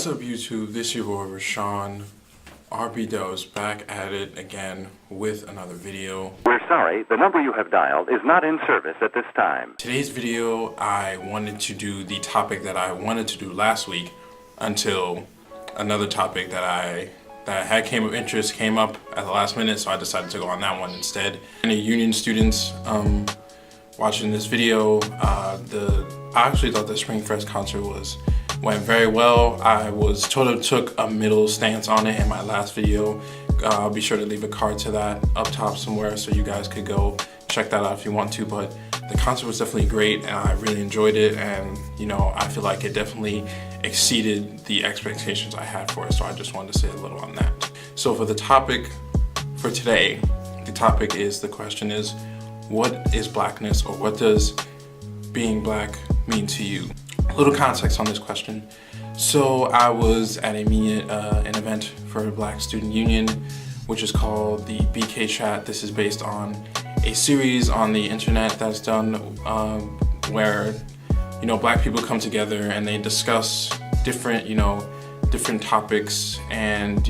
What's up YouTube, this is your boy Rashawn. RB Doe's back at it again with another video. We're sorry, the number you have dialed is not in service at this time. Today's video, I wanted to do the topic that I wanted to do last week until another topic that had came of interest came up at the last minute, so I decided to go on that one instead. Any union students watching this video, I actually thought the Springfest concert went very well. I took a middle stance on it in my last video. I'll be sure to leave a card to that up top somewhere so you guys could go check that out if you want to. But the concert was definitely great and I really enjoyed it, and I feel like it definitely exceeded the expectations I had for it. So I just wanted to say a little on that. So for the topic for today, the question is, what is blackness, or what does being black mean to you? A little context on this question. So I was at an event for a Black Student Union, which is called the BK Chat. This is based on a series on the internet that's done where Black people come together and they discuss different topics, and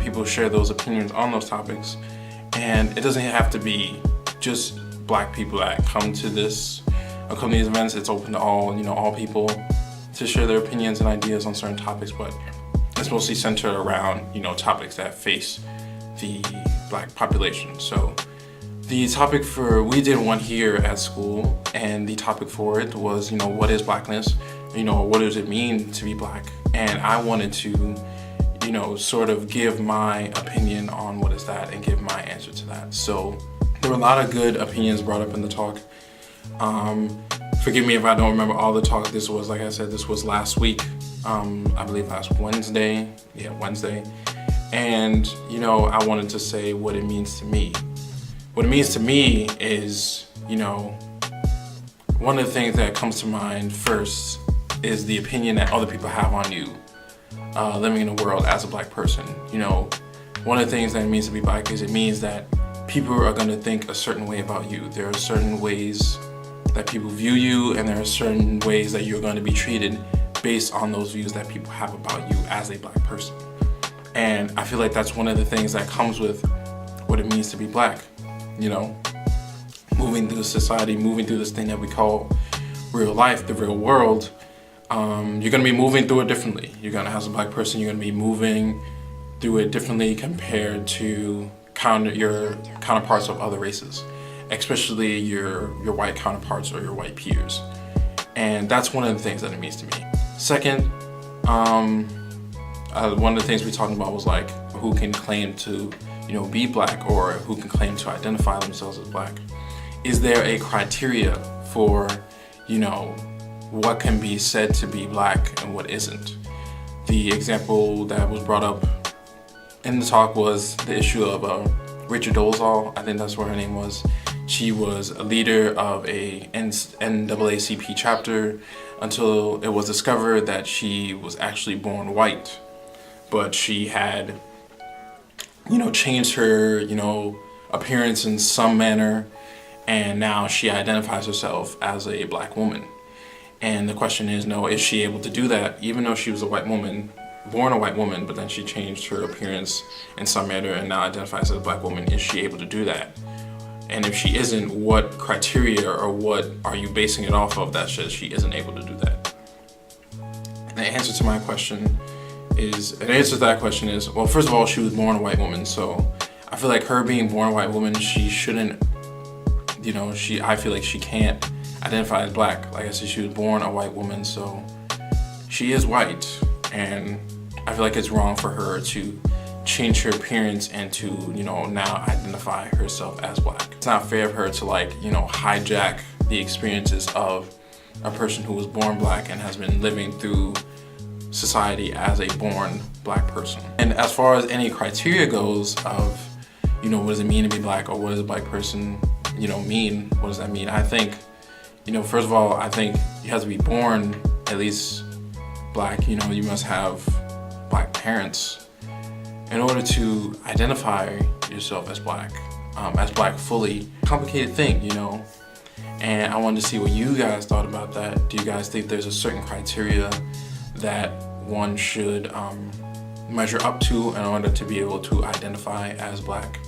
people share those opinions on those topics. And it doesn't have to be just Black people that come to these events. It's open to all people to share their opinions and ideas on certain topics, but it's mostly centered around topics that face the Black population. So the topic we did one here at school, and the topic for it was what is blackness, what does it mean to be Black, and I wanted to sort of give my opinion on what is that and give my answer to that. So there were a lot of good opinions brought up in the talk. Forgive me if I don't remember all the talk. This was, like I said, this was last week. I believe last Wednesday. Yeah, Wednesday. And, I wanted to say what it means to me. What it means to me is, one of the things that comes to mind first is the opinion that other people have on you, living in the world as a Black person. One of the things that it means to be Black is it means that people are going to think a certain way about you. There are certain ways that people view you, and there are certain ways that you're going to be treated based on those views that people have about you as a Black person. And I feel like that's one of the things that comes with what it means to be Black. Moving through society, moving through this thing that we call real life, the real world, you're going to be moving through it differently. You're going to, as a Black person, you're going to be moving through it differently compared to your counterparts of other races, especially your white counterparts or your white peers. And that's one of the things that it means to me. Second, one of the things we talked about was like who can claim to be Black, or who can claim to identify themselves as Black. Is there a criteria for what can be said to be Black and what isn't? The example that was brought up in the talk was the issue of Rachel Dolezal. I think that's what her name was. She was a leader of a NAACP chapter until it was discovered that she was actually born white, but she had changed her appearance in some manner, and now she identifies herself as a Black woman. And the question is, is she able to do that even though she was a white woman, born a white woman, but then she changed her appearance in some manner and now identifies as a Black woman? Is she able to do that? And if she isn't, what criteria or what are you basing it off of that says she isn't able to do that? And the answer to that question is, well, first of all, she was born a white woman, so I feel like her being born a white woman, she shouldn't, I feel like she can't identify as Black. Like I said, she was born a white woman, so she is white, and I feel like it's wrong for her to change her appearance and to now identify herself as Black. It's not fair of her to hijack the experiences of a person who was born Black and has been living through society as a born Black person. And as far as any criteria goes of what does it mean to be Black, or what does a Black person mean, what does that mean? I think first of all, I think you have to be born at least Black. You must have Black parents in order to identify yourself as Black fully. Complicated thing, and I wanted to see what you guys thought about that. Do you guys think there's a certain criteria that one should measure up to in order to be able to identify as Black.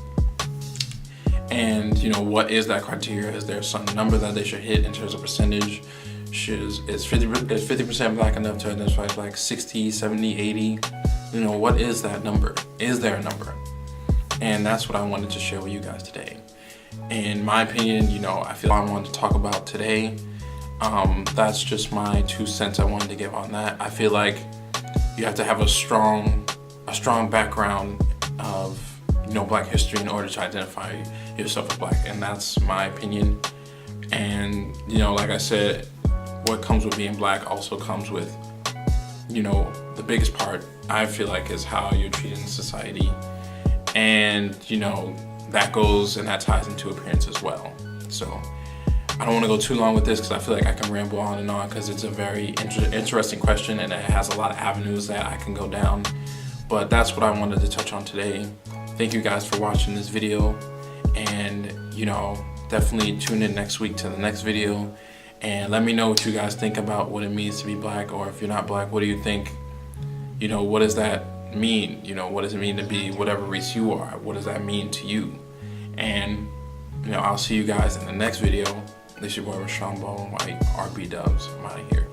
And what is that criteria? Is there some number that they should hit in terms of percentage? Is 50% Black enough to identify as Black? 60, 70, 80? What is that number? Is there a number? And that's what I wanted to share with you guys today. In my opinion, I feel I wanted to talk about today. That's just my 2 cents I wanted to give on that. I feel like you have to have a strong background of Black history in order to identify yourself as Black, and that's my opinion. And like I said, what comes with being Black also comes with the biggest part, I feel like, is how you're treated in society, and that goes and that ties into appearance as well. So I don't want to go too long with this because I feel like I can ramble on and on, because it's a very interesting question and it has a lot of avenues that I can go down. But that's what I wanted to touch on today. Thank you guys for watching this video, and definitely tune in next week to the next video, and let me know what you guys think about what it means to be Black, or if you're not Black, what do you think? What does that mean? What does it mean to be whatever race you are? What does that mean to you? And I'll see you guys in the next video. This is your boy Rashawn Bone White, RB Dubs. I'm out of here.